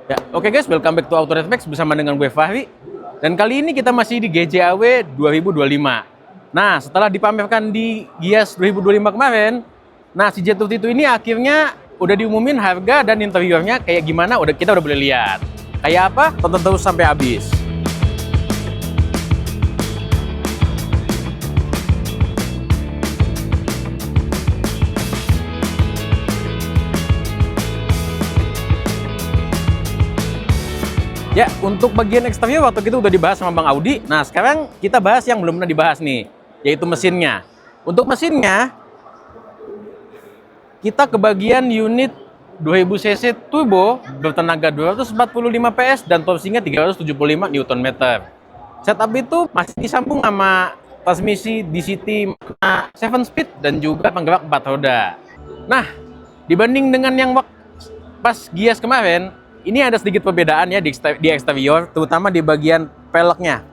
Ya, oke guys, welcome back to Auto Reflex bersama dengan gue Fahri. Dan kali ini kita masih di GJAW 2025. Nah, setelah dipamerkan di Gias 2025 kemarin, nah si Jet itu ini akhirnya udah diumumin harga dan interiornya kayak gimana, kita udah boleh lihat. Kayak apa? Tonton terus sampai habis. Ya, untuk bagian eksterior waktu itu udah dibahas sama Bang Audi. Nah, sekarang kita bahas yang belum pernah dibahas nih, yaitu mesinnya. Untuk mesinnya, kita ke bagian unit 2000 cc turbo bertenaga 245 PS dan torsinya 375 Nm. Setup itu masih disambung sama transmisi DCT 7 speed dan juga penggerak 4 roda. Nah, dibanding dengan yang pas Gias kemarin, ini ada sedikit perbedaan ya di eksterior, terutama di bagian peleknya.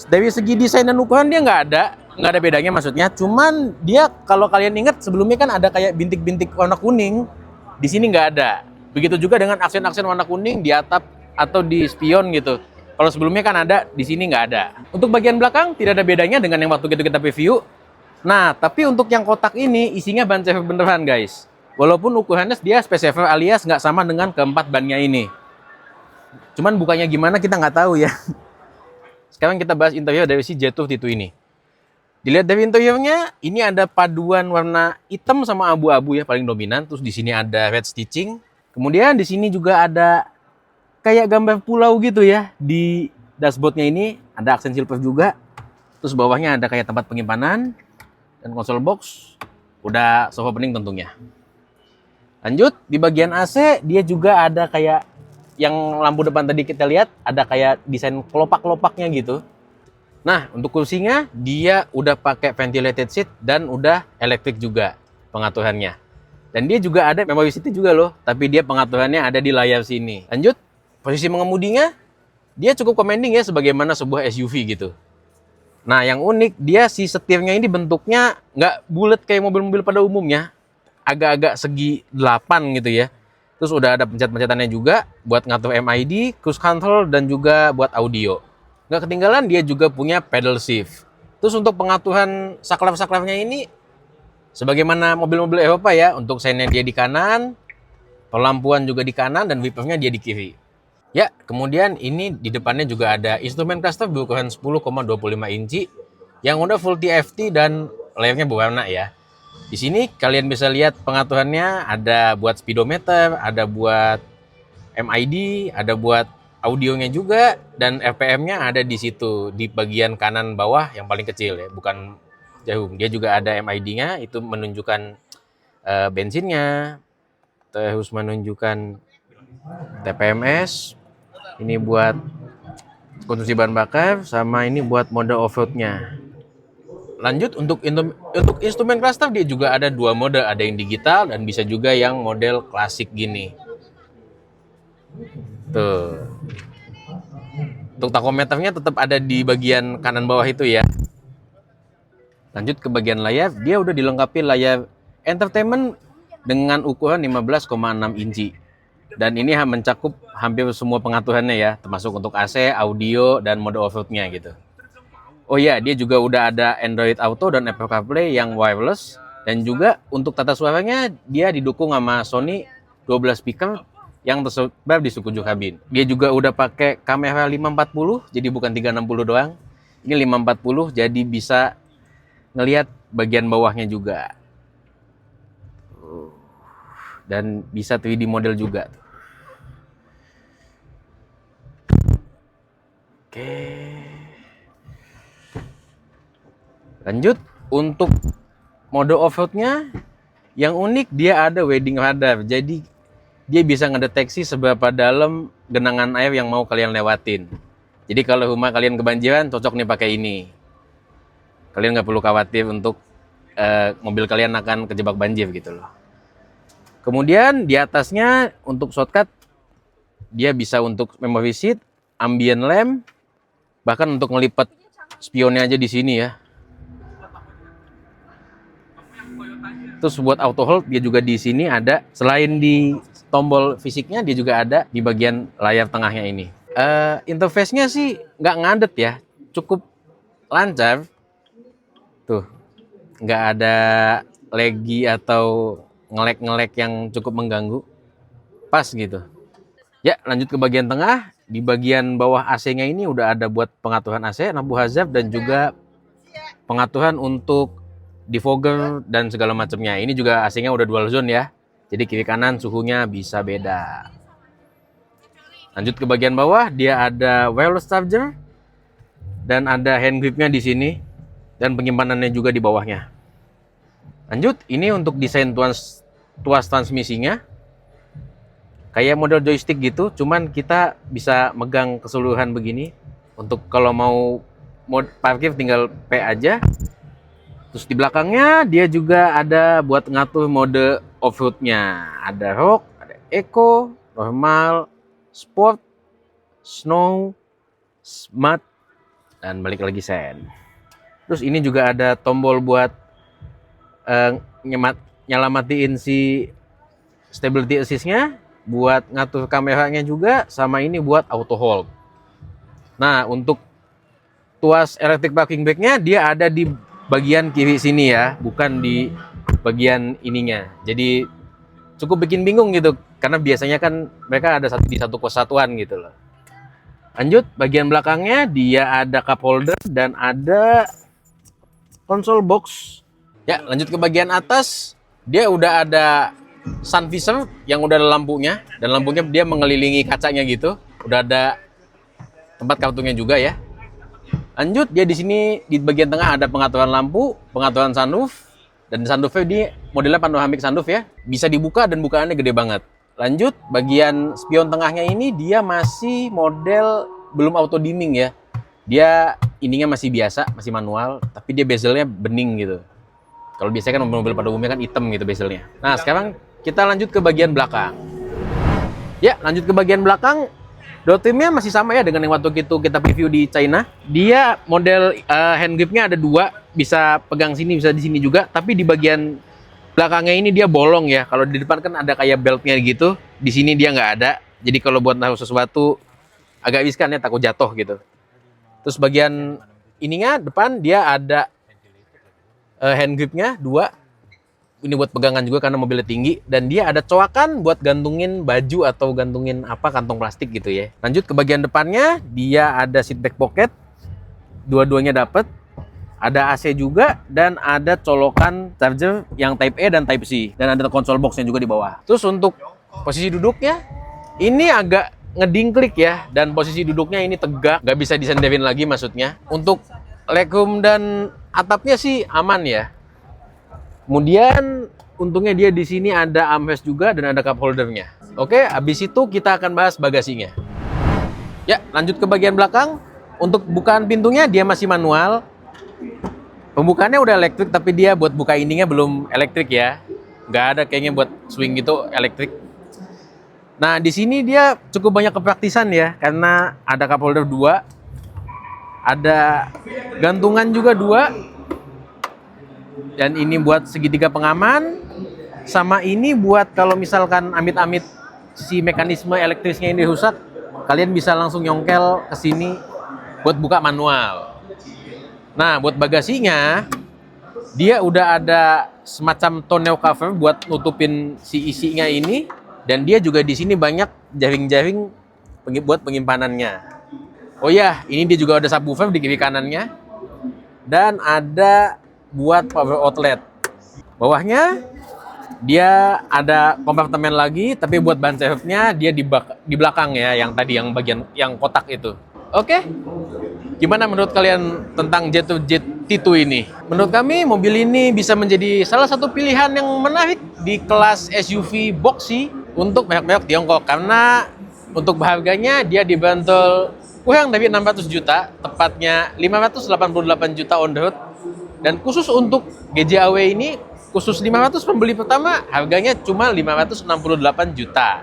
Dari segi desain dan ukuran dia nggak ada bedanya maksudnya. Cuman dia kalau kalian ingat sebelumnya kan ada kayak bintik-bintik warna kuning, di sini nggak ada. Begitu juga dengan aksen-aksen warna kuning di atap atau di spion gitu. Kalau sebelumnya kan ada, di sini nggak ada. Untuk bagian belakang tidak ada bedanya dengan yang waktu itu kita preview. Nah, tapi untuk yang kotak ini isinya ban server beneran guys. Walaupun ukurannya dia space saver alias nggak sama dengan keempat bannya ini. Cuman bukannya gimana kita nggak tahu ya. Sekarang kita bahas interior dari si Jatuh Titu ini. Dilihat dari interiornya, ini ada paduan warna hitam sama abu-abu ya paling dominan. Terus di sini ada red stitching. Kemudian di sini juga ada kayak gambar pulau gitu ya. Di dashboardnya ini ada aksen silver juga. Terus bawahnya ada kayak tempat penyimpanan dan konsol box. Udah sofa pening tentunya. Lanjut, di bagian AC dia juga ada kayak yang lampu depan tadi kita lihat, ada kayak desain kelopak-kelopaknya gitu. Nah, untuk kursinya dia udah pakai ventilated seat dan udah elektrik juga pengaturannya. Dan dia juga ada memory seat juga loh, tapi dia pengaturannya ada di layar sini. Lanjut, posisi mengemudinya dia cukup commanding ya sebagaimana sebuah SUV gitu. Nah, yang unik dia si setirnya ini bentuknya nggak bulat kayak mobil-mobil pada umumnya, agak-agak segi 8 gitu ya. Terus udah ada pencet-pencetannya juga buat ngatur MID, cruise control, dan juga buat audio. Nggak ketinggalan dia juga punya pedal shift. Terus untuk pengaturan saklaf-saklafnya ini sebagaimana mobil-mobil Eropa ya, untuk seinnya dia di kanan, pelampuan juga di kanan, dan wipernya dia di kiri. Ya, kemudian ini di depannya juga ada instrumen cluster berukuran 10,25 inci yang udah full TFT dan layarnya berwarna ya. Di sini kalian bisa lihat pengaturannya, ada buat speedometer, ada buat MID, ada buat audionya juga, dan RPM-nya ada di situ di bagian kanan bawah yang paling kecil ya, bukan jauh. Dia juga ada MID-nya, itu menunjukkan bensinnya, terus menunjukkan TPMS, ini buat konsumsi bahan bakar, sama ini buat mode off-road-nya. Lanjut, untuk instrumen cluster dia juga ada dua mode, ada yang digital dan bisa juga yang model klasik gini. Tuh. Untuk takometernya tetap ada di bagian kanan bawah itu ya. Lanjut ke bagian layar, dia udah dilengkapi layar entertainment dengan ukuran 15,6 inci. Dan ini mencakup hampir semua pengaturannya ya, termasuk untuk AC, audio, dan mode off-road-nya gitu. Oh iya, dia juga udah ada Android Auto dan Apple CarPlay yang wireless. Dan juga untuk tata suaranya, dia didukung sama Sony 12 speaker yang tersebar di sekujur kabin. Dia juga udah pakai kamera 540, jadi bukan 360 doang. Ini 540, jadi bisa ngelihat bagian bawahnya juga. Dan bisa 3D model juga. Oke. Lanjut, untuk mode off-road-nya yang unik dia ada wedding radar. Jadi dia bisa ngedeteksi seberapa dalam genangan air yang mau kalian lewatin. Jadi kalau rumah kalian kebanjiran, cocok nih pakai ini. Kalian nggak perlu khawatir untuk mobil kalian akan kejebak banjir gitu loh. Kemudian di atasnya untuk shortcut dia bisa untuk memory seat, ambient lamp, bahkan untuk ngelipat spionnya aja di sini ya. Terus buat auto hold dia juga di sini ada, selain di tombol fisiknya dia juga ada di bagian layar tengahnya ini. Interface-nya sih nggak ngadet ya, cukup lancar. Tuh, nggak ada laggy atau ngelek-ngelek yang cukup mengganggu. Pas gitu. Ya, lanjut ke bagian tengah. Di bagian bawah AC-nya ini udah ada buat pengaturan AC, lampu hazard, dan juga pengaturan untuk defogger dan segala macamnya. Ini juga AC-nya udah dual zone ya. Jadi kiri kanan suhunya bisa beda. Lanjut ke bagian bawah, dia ada wireless charger dan ada hand gripnya di sini dan penyimpanannya juga di bawahnya. Lanjut, ini untuk desain tuas transmisinya. Kayak model joystick gitu, cuman kita bisa megang keseluruhan begini. Untuk kalau mau mode parkir tinggal P aja. Terus di belakangnya dia juga ada buat ngatur mode off-road-nya. Ada rock, ada eco, normal, sport, snow, smart, dan balik lagi sen. Terus ini juga ada tombol buat nyelamatiin si stability assist-nya, buat ngatur kameranya juga, sama ini buat auto hold. Nah, untuk tuas electric parking brake-nya dia ada di bagian kiri sini ya, bukan di bagian ininya. Jadi cukup bikin bingung gitu, karena biasanya kan mereka ada di satu kesatuan gitu loh. Lanjut, bagian belakangnya dia ada cup holder dan ada console box. Ya, lanjut ke bagian atas, dia udah ada sun visor yang udah ada lampunya, dan lampunya dia mengelilingi kacanya gitu. Udah ada tempat kartunya juga ya. Lanjut, dia di sini di bagian tengah ada pengaturan lampu, pengaturan sunroof, dan sunroofnya di modelnya panoramic sunroof ya. Bisa dibuka dan bukaannya gede banget. Lanjut, bagian spion tengahnya ini dia masih model belum auto dimming ya. Dia ininya masih biasa, masih manual, tapi dia bezelnya bening gitu. Kalau biasanya kan mobil pada umumnya kan hitam gitu bezelnya. Nah, sekarang kita lanjut ke bagian belakang. Ya, lanjut ke bagian belakang. Door trimnya masih sama ya dengan yang waktu itu kita preview di China. Dia model hand gripnya ada dua, bisa pegang sini, bisa di sini juga. Tapi di bagian belakangnya ini dia bolong ya. Kalau di depan kan ada kayak beltnya gitu. Di sini dia nggak ada. Jadi kalau buat naruh sesuatu agak riskan ya, takut jatuh gitu. Terus bagian ininya depan dia ada hand gripnya dua. Ini buat pegangan juga karena mobilnya tinggi, dan dia ada coakan buat gantungin baju atau gantungin apa, kantong plastik gitu ya. Lanjut ke bagian depannya, dia ada seat back pocket, dua-duanya dapat. Ada AC juga dan ada colokan charger yang Type A dan Type C, dan ada console box-nya juga di bawah. Terus untuk posisi duduknya ini agak ngedingklik ya, dan posisi duduknya ini tegak, nggak bisa disenderin lagi maksudnya. Untuk legroom dan atapnya sih aman ya. Kemudian untungnya dia di sini ada armrest juga dan ada cup holdernya. Oke, habis itu kita akan bahas bagasinya. Ya, lanjut ke bagian belakang. Untuk bukaan pintunya dia masih manual. Pembukaannya udah elektrik, tapi dia buat buka ininya belum elektrik ya. Nggak ada kayaknya buat swing gitu elektrik. Nah, di sini dia cukup banyak kepraktisan ya, karena ada cup holder 2, ada gantungan juga 2. Dan ini buat segitiga pengaman, sama ini buat kalau misalkan amit-amit si mekanisme elektrisnya ini rusak, kalian bisa langsung nyongkel ke sini buat buka manual. Nah, buat bagasinya dia udah ada semacam tonneau cover buat nutupin si isinya ini, dan dia juga di sini banyak jaring-jaring buat penyimpanannya. Oh ya, ini dia juga ada subwoofer di kiri kanannya, dan ada buat power outlet. Bawahnya dia ada kompartemen lagi, tapi buat ban serepnya dia di belakang ya, yang tadi yang bagian yang kotak itu. Oke. Gimana menurut kalian tentang Jet T2 ini? Menurut kami mobil ini bisa menjadi salah satu pilihan yang menarik di kelas SUV boxy untuk merek-merek Tiongkok, karena untuk harganya dia dibanderol kurang dari 600 juta, tepatnya 588 juta on the road. Dan khusus untuk GJAW ini, khusus 500 pembeli pertama, harganya cuma 568 juta.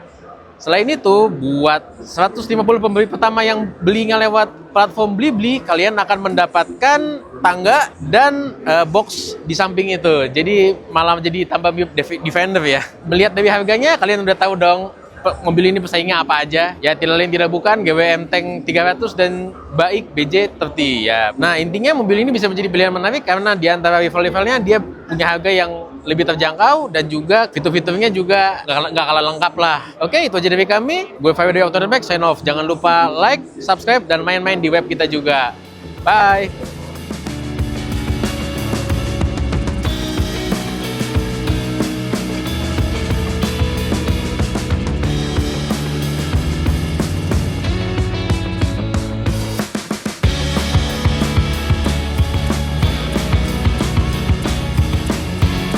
Selain itu, buat 150 pembeli pertama yang belinya lewat platform Blibli, kalian akan mendapatkan tangga dan box di samping itu. Jadi malah jadi tambah Defender ya. Melihat dari harganya, kalian udah tahu dong mobil ini pesaingnya apa aja. Ya tidak lain tidak bukan GWM Tank 300 dan Baik BJ30 ya. Nah intinya mobil ini bisa menjadi pilihan menarik karena di antara rival-rivalnya dia punya harga yang lebih terjangkau dan juga fitur-fiturnya juga nggak kalah lengkap lah. Oke, itu aja dari kami. Gue Fahri dari Auto The Bike, sign off. Jangan lupa like, subscribe, dan main-main di web kita juga. Bye!